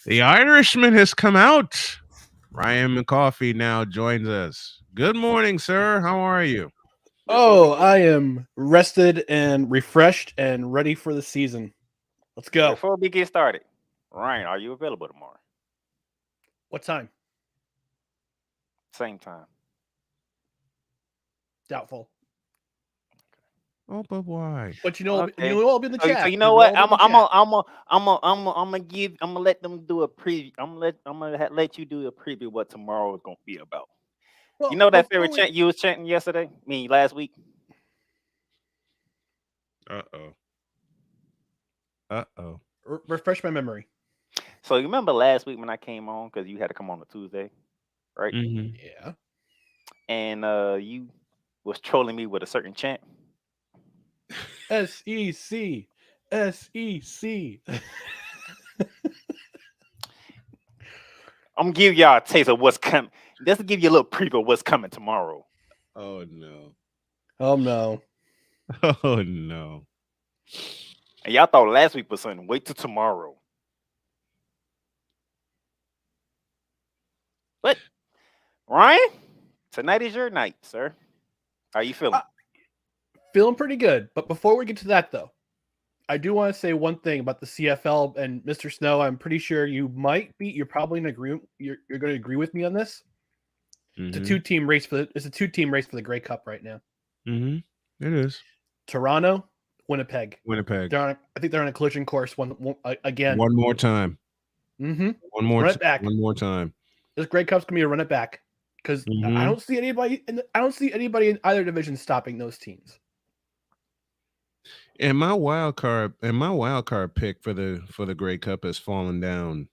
The Irishman has come out. Ryan McCarthy now joins us. Good morning, sir. How are you? Oh, I am rested and refreshed and ready for the season. Let's go. Before we get started, Ryan, are you available tomorrow? What time? Same time. Doubtful. Oh, but why? But Okay. I'll be in the chat. So you know what? I'm gonna let them do a preview. I'm gonna let you do a preview of what tomorrow is gonna be about. Well, You know that favorite chant you was chanting yesterday? Last week. Uh-oh. Refresh my memory. So you remember last week when I came on because you had to come on a Tuesday, right? Mm-hmm. Yeah. And you was trolling me with a certain chant. SEC. SEC. I'm gonna give y'all a taste of what's coming. Just to give you a little preview of what's coming tomorrow. Oh, no. Oh, no. Oh, no. And y'all thought last week was something. Wait till tomorrow. But Ryan, tonight is your night, sir. How you feeling? Feeling pretty good. But before we get to that, though, I do want to say one thing about the CFL and Mr. Snow. I'm pretty sure you're probably going to agree. You're going to agree with me on this. Mm-hmm. It's a two-team race for the Grey Cup right now. Mm-hmm. It is. Toronto, Winnipeg. I think they're on a collision course again. One more time. Mm-hmm. One more run it back. One more time. This Grey Cup's gonna be a run it back because I don't see anybody. I don't see anybody in either division stopping those teams. And my wild card pick for the Grey Cup has fallen down.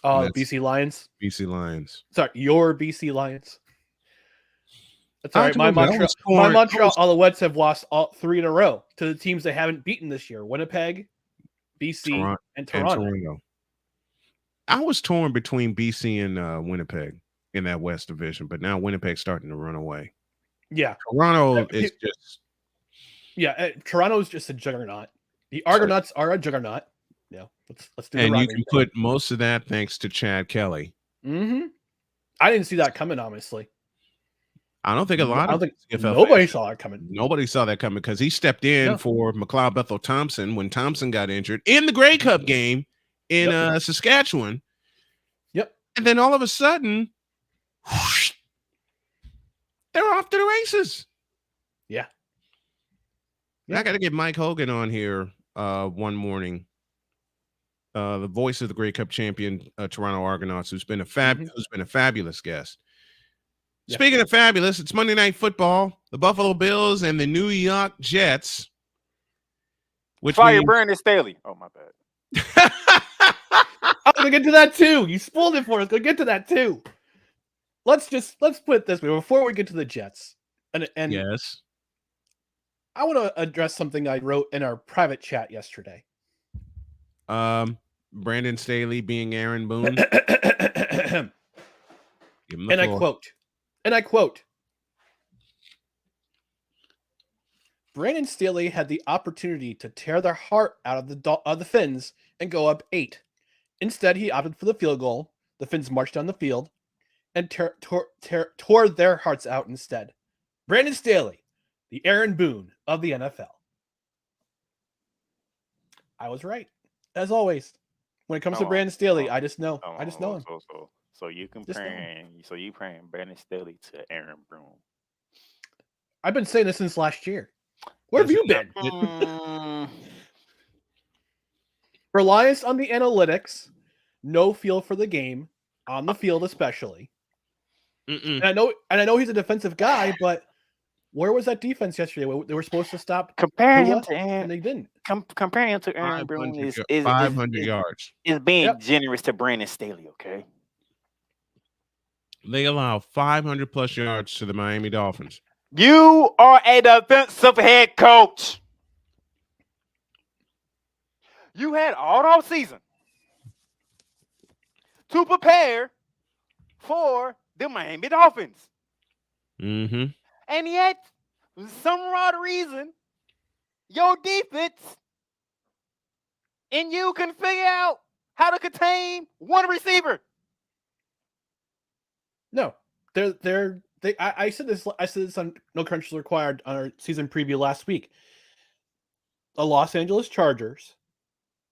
BC Lions. BC Lions. Sorry, your BC Lions. That's all right. My Montreal Alouettes have lost all 3 in a row to the teams they haven't beaten this year: Winnipeg, BC, and Toronto. I was torn between BC and Winnipeg in that West Division, but now Winnipeg's starting to run away. Yeah, Toronto is just. Yeah, Toronto is just a juggernaut. The Argonauts are a juggernaut. Yeah, let's do. And you can put most of that thanks to Chad Kelly. Mm-hmm. I didn't see that coming, honestly. I don't think nobody saw that coming. Nobody saw that coming because he stepped in for McLeod Bethel Thompson when Thompson got injured in the Grey Cup game in Saskatchewan. Yep. And then all of a sudden, whoosh, they're off to the races. Yeah. I got to get Mike Hogan on here one morning. The voice of the Grey Cup champion Toronto Argonauts, who's been a fabulous guest. Yeah. Speaking of fabulous, it's Monday Night Football. The Buffalo Bills and the New York Jets. Fire Brandon Staley. Oh, my bad. I'm going to get to that too. You spoiled it for us. Going to get to that too. Let's put it this way. Before we get to the Jets. And yes. I want to address something I wrote in our private chat yesterday. Brandon Staley being Aaron Boone. And I quote, Brandon Staley had the opportunity to tear their heart out of the Finns and go up 8. Instead, he opted for the field goal. The Finns marched down the field and tore their hearts out instead. Brandon Staley, the Aaron Boone of the NFL. I was right, as always. When it comes to Brandon Staley, I just know. I just know him. So you praying Brandon Staley to Aaron Boone. I've been saying this since last year. Where have you been? Reliance on the analytics, no feel for the game, on the field especially. And I know he's a defensive guy, but where was that defense yesterday? They were supposed to stop comparing him to Aaron, and they didn't. Comparing him to Aaron Boone is 500 yards. Is being generous to Brandon Staley, okay? They allow 500 plus yards to the Miami Dolphins. You are a defensive head coach. You had all season to prepare for the Miami Dolphins. Mm-hmm. And yet, for some odd reason, your defense and you can figure out how to contain one receiver. No, I said this on No Crunches Required on our season preview last week. The Los Angeles Chargers,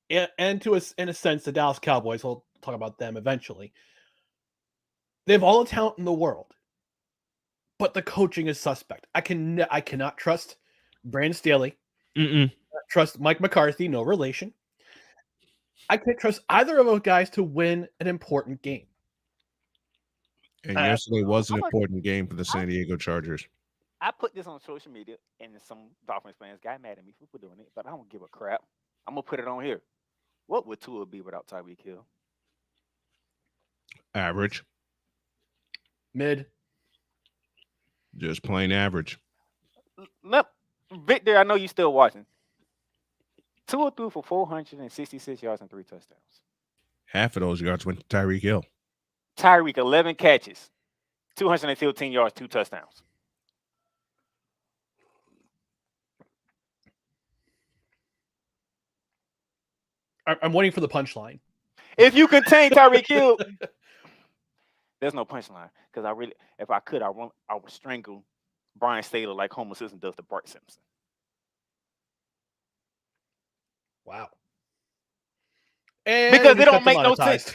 and in a sense, the Dallas Cowboys. We'll talk about them eventually. They have all the talent in the world, but the coaching is suspect. I cannot trust Brandon Staley. Trust Mike McCarthy, no relation. I can't trust either of those guys to win an important game. And yesterday was an important game for the San Diego Chargers. I put this on social media, and some Dolphins fans got mad at me for doing it, but I don't give a crap. I'm gonna put it on here. What would Tua be without Tyreek Hill? Average. Mid. Just plain average. Look, Victor, I know you still watching. Tua threw for 466 yards and 3 touchdowns. Half of those yards went to Tyreek Hill. Tyreek, 11 catches, 215 yards, 2 touchdowns. I'm waiting for the punchline. If you contain Tyreek Hill, there's no punchline because if I could, I would strangle Brandon Staley like Homer Simpson does to Bart Simpson. Wow. And because it don't make no sense.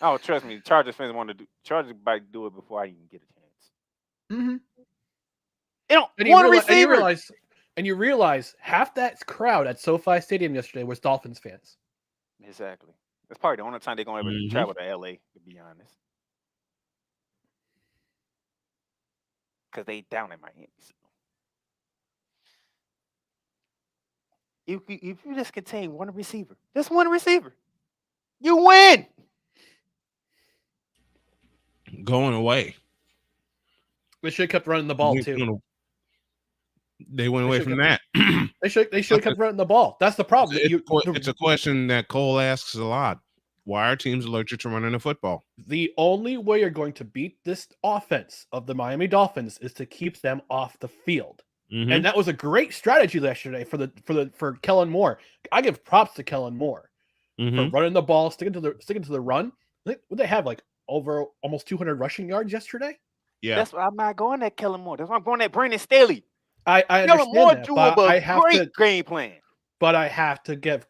Oh, trust me, Chargers fans want to do. Chargers might do it before I even get a chance. Mm-hmm. You know, and you realize half that crowd at SoFi Stadium yesterday was Dolphins fans. Exactly. That's probably the only time they're going to ever travel to LA, to be honest. Because they down in Miami. So. If you just contain one receiver, just one receiver, you win. Going away. They should have kept running the ball too. They went away from that. They should have kept running the ball. That's the problem. It's a question that Cole asks a lot. Why are teams allergic to running the football? The only way you're going to beat this offense of the Miami Dolphins is to keep them off the field. Mm-hmm. And that was a great strategy yesterday for Kellen Moore. I give props to Kellen Moore for running the ball, sticking to the run. Would they have like over almost 200 rushing yards yesterday? Yeah, that's why I'm not going at Kellen Moore. That's why I'm going at Brandon Staley. I understand that, but I have great game plan. But I have to give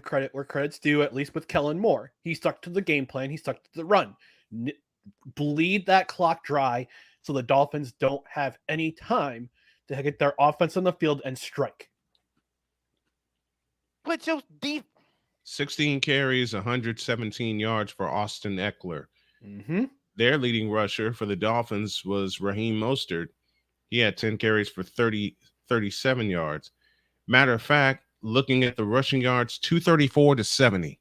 credit where credit's due, at least with Kellen Moore. He stuck to the game plan. He stuck to the run. Bleed that clock dry so the Dolphins don't have any time to get their offense on the field and strike. Put your deep. 16 carries, 117 yards for Austin Eckler. Mm-hmm. Their leading rusher for the Dolphins was Raheem Mostert. He had 10 carries for 37 yards. Matter of fact, looking at the rushing yards, 234 to 70.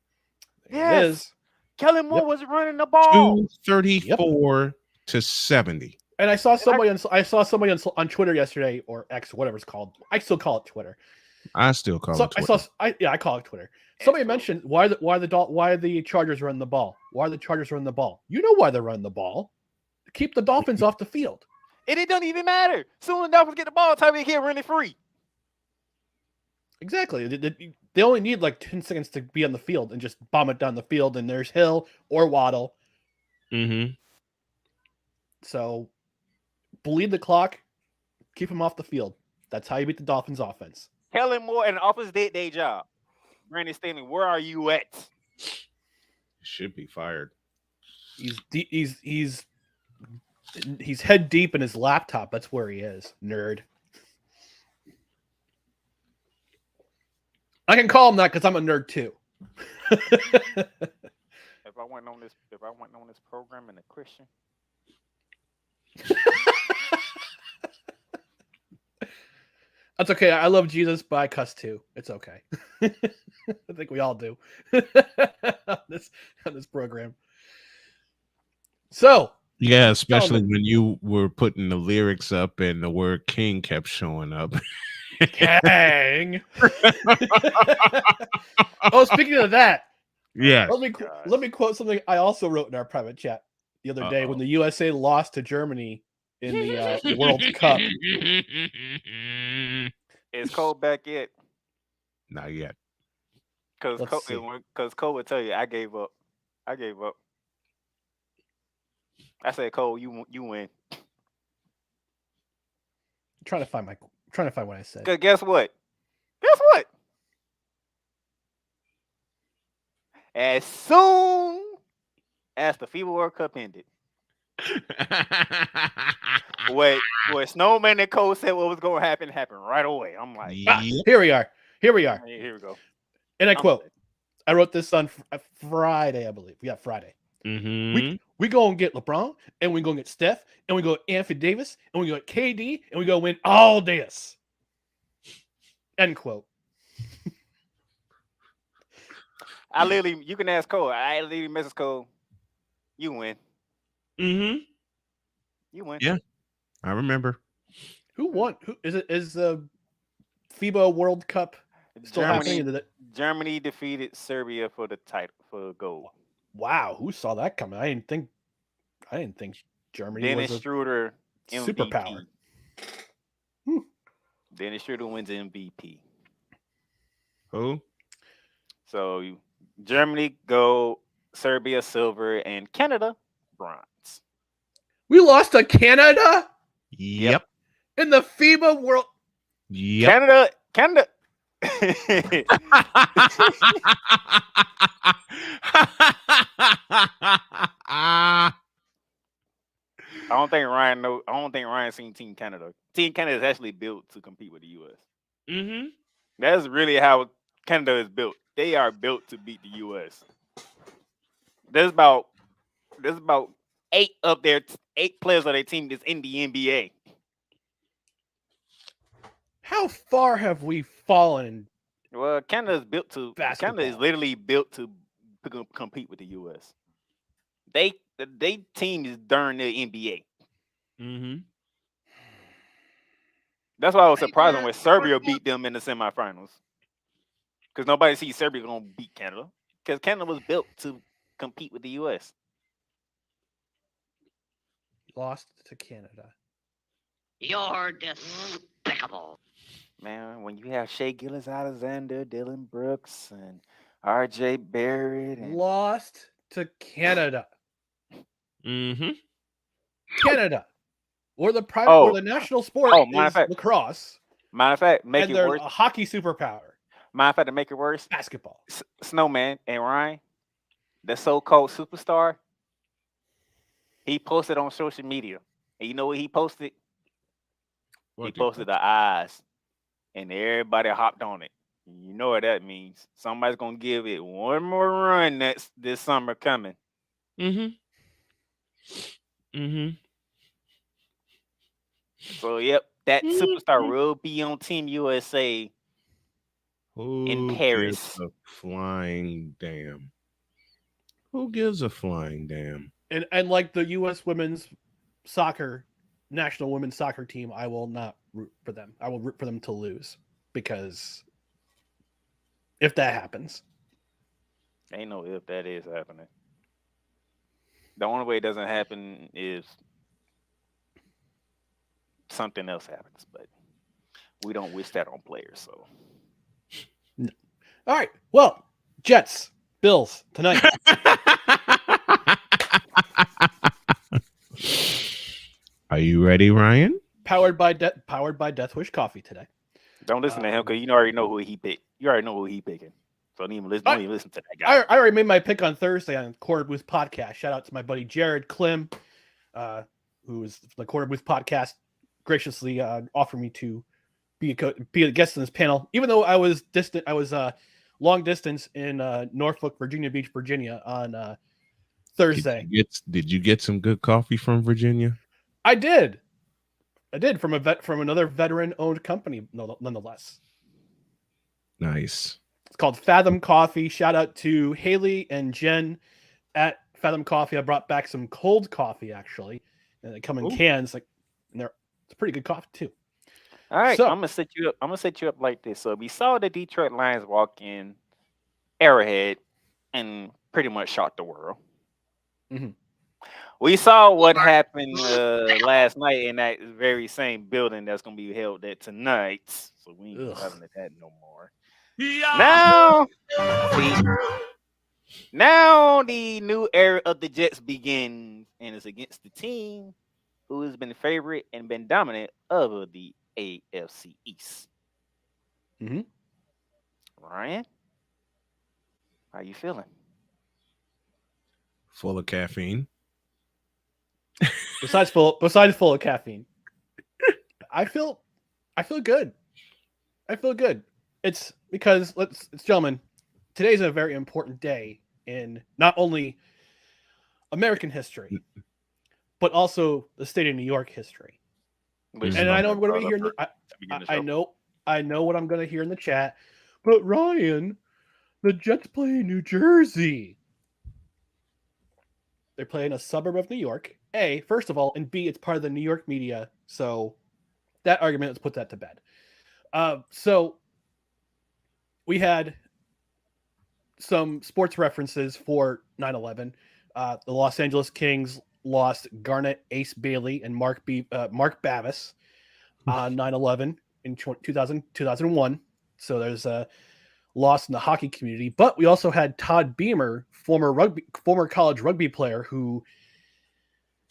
Yes. It is. Kellen Moore was running the ball. 234 to 70. And I saw somebody on Twitter yesterday, or X, whatever it's called. I still call it Twitter. I still call it Twitter. I call it Twitter. Somebody mentioned why the Chargers run the ball. Why the Chargers run the ball? You know why they're running the ball. To keep the Dolphins off the field. And it doesn't even matter. Soon as the Dolphins get the ball, Tyreek Hill running free. Exactly. They only need like 10 seconds to be on the field and just bomb it down the field, and there's Hill or Waddle. Mm-hmm. So bleed the clock, keep him off the field. That's how you beat the Dolphins offense. Kellen Moore and the offense did their job. Brandon Staley, where are you at? Should be fired. He's head deep in his laptop. That's where he is, nerd. I can call him that because I'm a nerd too. If I went on this program in a Christian. That's okay. I love Jesus, but I cuss too. It's okay. I think we all do on this program. So yeah, especially when you were putting the lyrics up and the word "king" kept showing up. Kang. Oh, speaking of that, yeah. let me quote something I also wrote in our private chat. the other day when the USA lost to Germany in the World Cup. Is Cole back yet? Not yet. Because Cole would tell you, I gave up. I said, Cole, you win. I'm trying to find what I said. Because guess what? As soon as the FIBA World Cup ended, what Snowman and Cole said what was going to happen happened right away. I'm like, here we are. Here we go. And I quote, I wrote this on Friday, I believe. Yeah, Friday. Mm-hmm. We go and get LeBron, and we go and get Steph, and we go get Anthony Davis, and we go get KD, and we go win all this. End quote. You can ask Cole. I literally message Cole. You win. Mm-hmm. You win. Yeah, I remember. Who won? Who is it? Is the FIBA World Cup still happening? Germany defeated Serbia for the title for gold. Wow, who saw that coming? I didn't think Germany Dennis was a Schroeder superpower. Dennis Schroeder wins MVP. Who? So Germany gold, Serbia silver, and Canada bronze. We lost to Canada? Yep. In the FIBA World. Yep. Canada. I don't think Ryan seen Team Canada. Team Canada is actually built to compete with the U.S. Mm-hmm. That's really how Canada is built. They are built to beat the U.S. There's about 8 players of their team that's in the NBA. How far have we fallen? Well, Canada is literally built to compete with the U.S. They team is darn near NBA. Mm-hmm. That's why I was surprised when Serbia beat them in the semifinals. Because nobody sees Serbia gonna beat Canada. Because Canada was built to compete with the U.S. Lost to Canada. You're despicable. Man, when you have Shea Gilgeous-Alexander, Dylan Brooks, and R.J. Barrett, and lost to Canada. Mm-hmm. Canada, or the national sport is lacrosse. Matter of fact, they're a hockey superpower. Matter of fact, to make it worse, basketball. Snowman and Ryan, the so-called superstar, he posted on social media, and you know what he posted? He posted the eyes, and everybody hopped on it. You know what that means? Somebody's gonna give it one more run this summer coming. Mm-hmm. Mm-hmm. So yep, that superstar will be on Team USA in Paris. Who gives a flying damn? Who gives a flying damn? And like the U.S. national women's soccer team, I will not root for them. I will root for them to lose, because if that happens, ain't no if that is happening. The only way it doesn't happen is something else happens, but we don't wish that on players. So, all right. Well, Jets, Bills tonight. Are you ready, Ryan? Powered by Death Wish Coffee today. Don't listen to him, because you already know who he picked. You already know who he picking. So don't even listen to that guy. I already made my pick on Thursday on Quarter Booth Podcast. Shout out to my buddy Jared Klim, who is the Quarter Booth Podcast, graciously offered me to be a guest on this panel, even though I was distant. I was long distance in Norfolk, Virginia Beach, Virginia on Thursday. Did you get some good coffee from Virginia? I did from another veteran-owned company, nonetheless. Nice. It's called Fathom Coffee. Shout out to Haley and Jen at Fathom Coffee. I brought back some cold coffee, actually, and they come in cans. It's a pretty good coffee too. All right, so I'm gonna set you up like this. So we saw the Detroit Lions walk in Arrowhead and pretty much shocked the world. Mm-hmm. We saw what happened last night in that very same building that's gonna be held there tonight. So we ain't having that no more. Now, now the new era of the Jets begins, and it's against the team who has been the favorite and been dominant over the AFC East. Mm-hmm. Ryan, how you feeling? Full of caffeine. Besides full of caffeine, I feel good. I feel good. It's because gentlemen, today's a very important day in not only American history, but also the state of New York history. And I know I'm going to be hearing. I know what I'm going to hear in the chat. But Ryan, the Jets play in New Jersey. They're playing a suburb of New York. A, first of all, and B, it's part of the New York media. So that argument, let's put that to bed. So we had some sports references for 9/11. The Los Angeles Kings lost Garnett Ace Bailey and Mark Bavis on 9/11 in 2001. So there's a loss in the hockey community. But we also had Todd Beamer, former college rugby player, who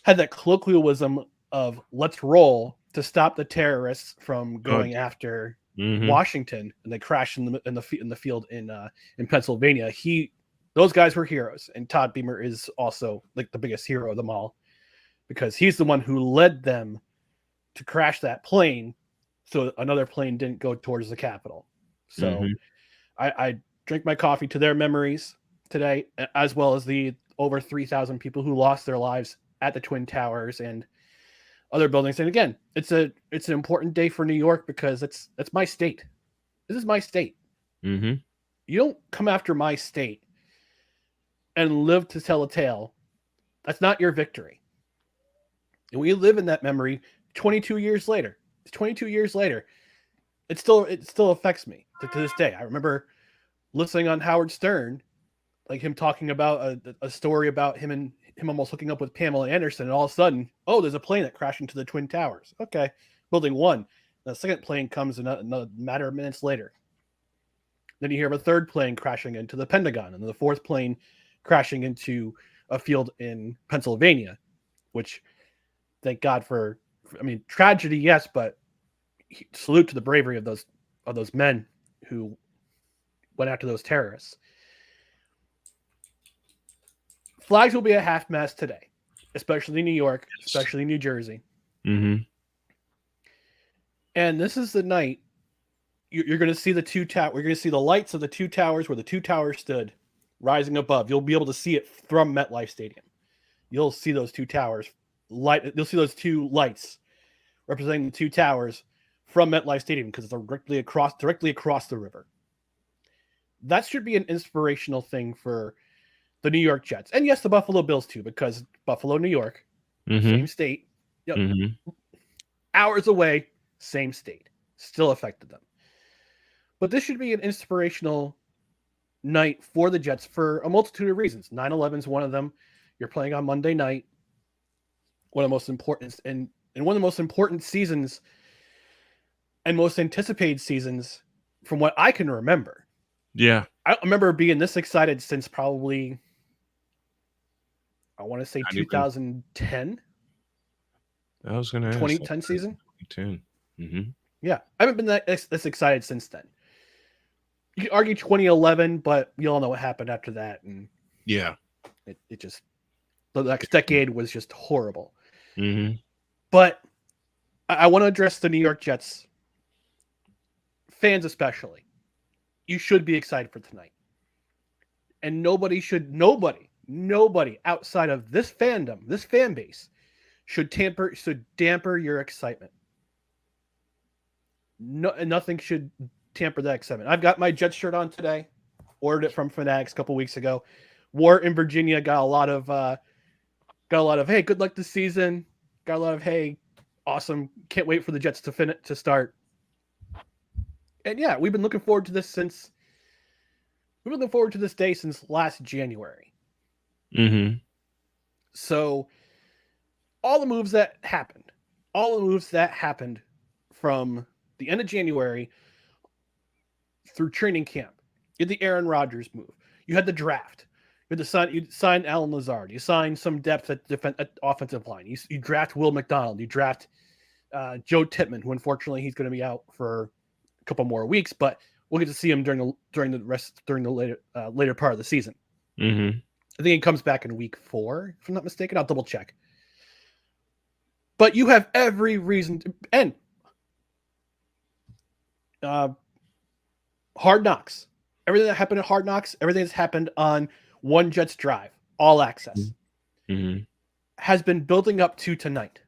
had that colloquialism of "let's roll" to stop the terrorists from going after Washington, and they crashed in the field in Pennsylvania. Those guys were heroes, and Todd Beamer is also like the biggest hero of them all, because he's the one who led them to crash that plane, so another plane didn't go towards the Capitol. So I drink my coffee to their memories today, as well as the over 3,000 people who lost their lives at the Twin Towers and other buildings. And again, it's an important day for New York, because that's my state. This is my state. You don't come after my state and live to tell a tale. That's not your victory. And we live in that memory 22 years later. It's 22 years later. It still affects me to this day. I remember listening on Howard Stern, like him talking about a story about him almost hooking up with Pamela Anderson, and all of a sudden, oh, there's a plane that crashed into the Twin Towers. Okay, building one. The second plane comes in a matter of minutes later. Then you hear of a third plane crashing into the Pentagon, and the fourth plane crashing into a field in Pennsylvania, which, thank God for, I mean, tragedy, yes, but salute to the bravery of those men who went after those terrorists. Flags will be a half mast today, especially New York, especially New Jersey. And this is the night you're going to see the two towers. We're going to see the lights of the two towers where the two towers stood rising above. You'll be able to see it from MetLife Stadium. You'll see those two towers You'll see those two lights representing the two towers from MetLife Stadium, because it's directly across the river. That should be an inspirational thing for the New York Jets, and yes, the Buffalo Bills too, because Buffalo, New York, same state, hours away, same state, still affected them. But this should be an inspirational night for the Jets for a multitude of reasons. 9/11 is one of them. You're playing on Monday night, one of the most important and one of the most important seasons and most anticipated seasons from what I can remember. Yeah, I don't remember being this excited since probably, I want to say 2010. I was going to 2010 season. 2010. Yeah, I haven't been this excited since then. You can argue 2011, but we all know what happened after that, and yeah, it just, the next decade was just horrible. But I want to address the New York Jets fans especially. You should be excited for tonight. And nobody outside of this fandom, this fan base, should damper your excitement. Nothing should tamper that excitement. I've got my Jets shirt on today. Ordered it from Fanatics a couple weeks ago. Wore it in Virginia. Got a lot of hey, good luck this season. Got a lot of hey, awesome. Can't wait for the Jets to start. And yeah, we've been looking forward to this day since last January. So all the moves that happened from the end of January through training camp. You had the Aaron Rodgers move. You had the draft. You signed Alan Lazard. You signed some depth at offensive line. You draft Will McDonald. You draft Joe Tippmann, who unfortunately he's going to be out for a couple more weeks, but we'll get to see him during the later part of the season. Mm-hmm. I think he comes back in week 4, if I'm not mistaken. I'll double check. But you have every reason to end. Hard Knocks. Everything that happened at Hard Knocks, everything that's happened on One Jets Drive, All Access, has been building up to tonight.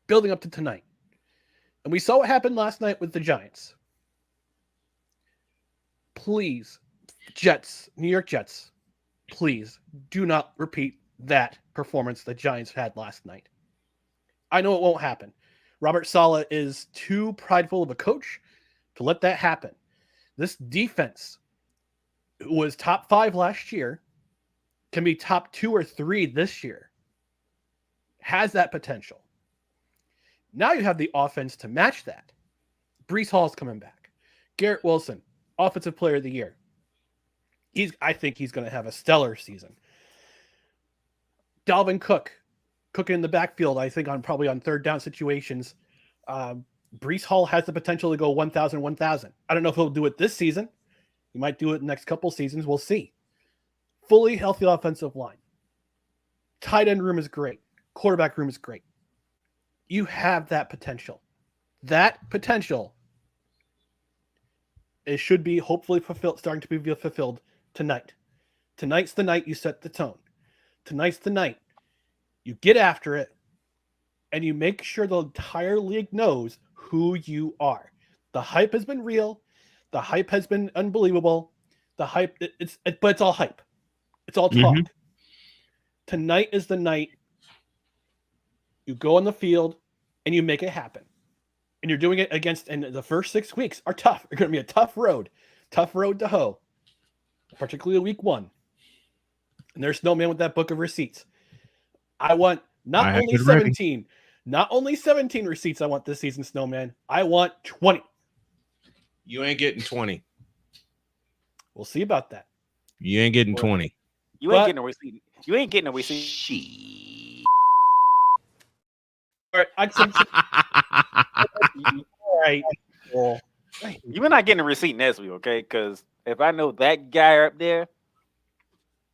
And we saw what happened last night with the Giants. Please, New York Jets, please do not repeat that performance the Giants had last night. I know it won't happen. Robert Saleh is too prideful of a coach to let that happen. This defense was top 5 last year, can be top 2 or 3 this year. Has that potential. Now you have the offense to match that. Breece Hall's coming back. Garrett Wilson, Offensive Player of the Year. I think he's going to have a stellar season. Dalvin Cook, cooking in the backfield, I think probably on third down situations. Breece Hall has the potential to go 1,000. I don't know if he'll do it this season. He might do it the next couple seasons. We'll see. Fully healthy offensive line. Tight end room is great. Quarterback room is great. You have that potential. It should be hopefully starting to be fulfilled tonight. Tonight's the night you set the tone. Tonight's the night you get after it and you make sure the entire league knows who you are. The hype has been real. The hype has been unbelievable. The hype, but it's all hype. It's all talk. Tonight is the night you go on the field and you make it happen. And you're doing it and the first 6 weeks are tough. It's going to be a tough road to hoe, particularly week 1. And there's no man with that book of receipts. I want not only 17 receipts I want this season, Snowman. I want 20. You ain't getting 20. We'll see about that. You ain't getting 20. You ain't getting a receipt. You ain't getting a receipt. All right. Well, you're not getting a receipt next week, okay? Because if I know that guy up there,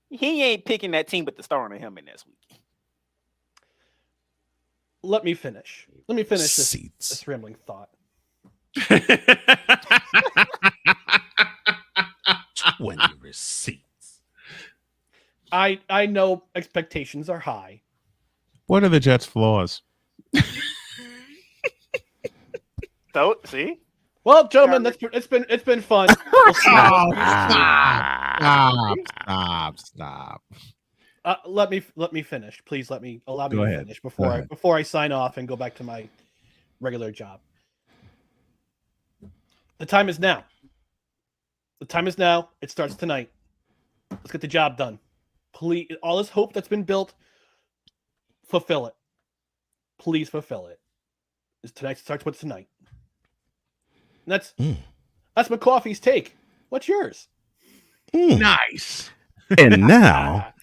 he ain't picking that team but the star on the helmet next week. Let me finish this rambling thought. 20 receipts. I know expectations are high. What are the Jets' flaws? So, see? Well, gentlemen, it's been fun. We'll see. Stop. Let me finish. Please allow me Go to ahead. finish before I sign off and go back to my regular job. The time is now. It starts tonight. Let's get the job done. Please, all this hope that's been built, fulfill it. Please fulfill it. Tonight starts with tonight. And that's McCarthy's take. What's yours? Nice. And now,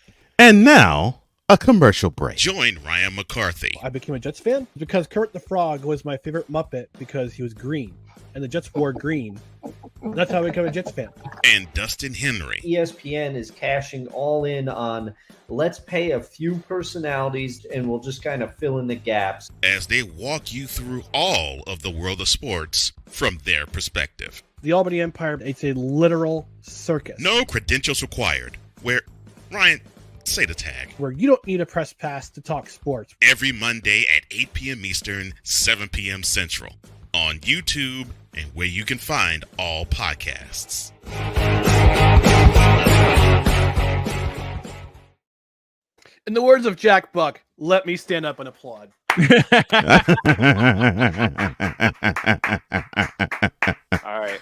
a commercial break. Join Ryan McCarthy I became a Jets fan because Kermit the Frog was my favorite Muppet because he was green. And the Jets wore green. That's how I became a Jets fan. and Dustin Henry. ESPN is cashing all in on let's pay a few personalities and we'll just kind of fill in the gaps As they walk you through all of the world of sports from their perspective. The Albany Empire, it's a literal circus. No credentials required. Where, Ryan, say the tag. Where you don't need a press pass to talk sports. Every Monday at 8 p.m. Eastern, 7 p.m. Central. On YouTube and where you can find all podcasts. In the words of Jack Buck, let me stand up and applaud. All right.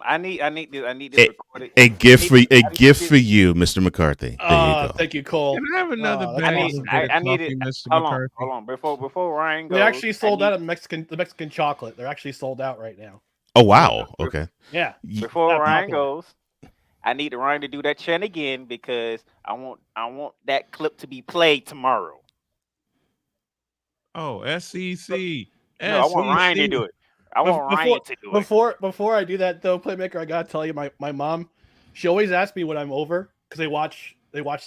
I need this recorded. A gift for you, Mr. McCarthy. There you go. Thank you, Cole. Can I have another that's bag awesome. of need coffee, it. Mr. Hold McCarthy? on. Before Ryan goes, They actually sold out of the Mexican chocolate. They're actually sold out right now. Oh wow. Okay. Yeah. Before That Ryan popular. goes, I need Ryan to do that chant again because I want that clip to be played tomorrow. Oh, SEC. No, I want Ryan to do it. I want Ryan to do it. Before I do that though, Playmaker, I gotta tell you, my mom, she always asks me when I'm over because they watch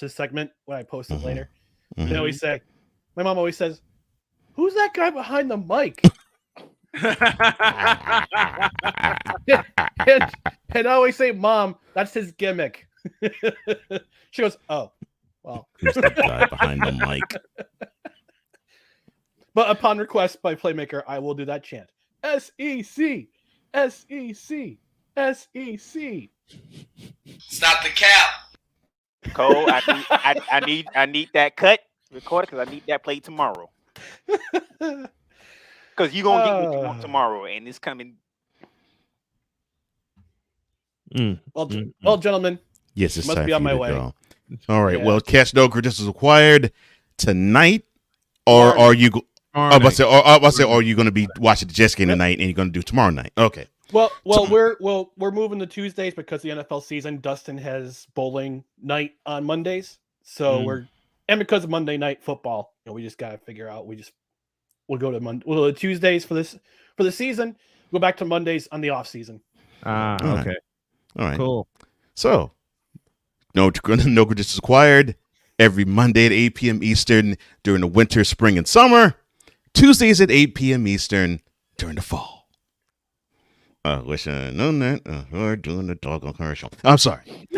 this segment when I post it later. Mhm. They always say, my mom always says, "Who's that guy behind the mic?" and I always say, "Mom, that's his gimmick." She goes, "Oh, well." Who's the guy behind the mic? But upon request by Playmaker, I will do that chant. SEC, SEC, SEC. Stop the cap. Cole, I need that cut recorded because I need that played tomorrow. Because you're gonna get what you want tomorrow, and it's coming. Well, gentlemen. Yes, it's must time be for on you my to way. go. All right. Yeah. Well, Cash No Credentials is acquired tonight, or are you? Are you going to be watching the Jets game tonight, and you're going to do tomorrow night? Okay. Well, we're moving to Tuesdays because the NFL season. Dustin has bowling night on Mondays, so because of Monday night football, we just got to figure out. We'll go to Tuesdays for the season. Go back to Mondays on the off season. Okay. All right. Cool. So, No Credentials is acquired every Monday at 8 p.m. Eastern during the winter, spring, and summer. Tuesdays at 8 p.m. Eastern during the fall. Wish I had known that. We're doing the doggone commercial. I'm sorry.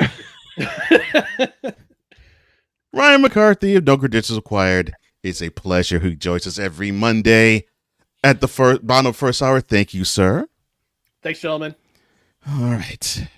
Ryan McCarthy of No Credentials Acquired. It's a pleasure who joins us every Monday at the bottom of first hour. Thank you, sir. Thanks, gentlemen. All right.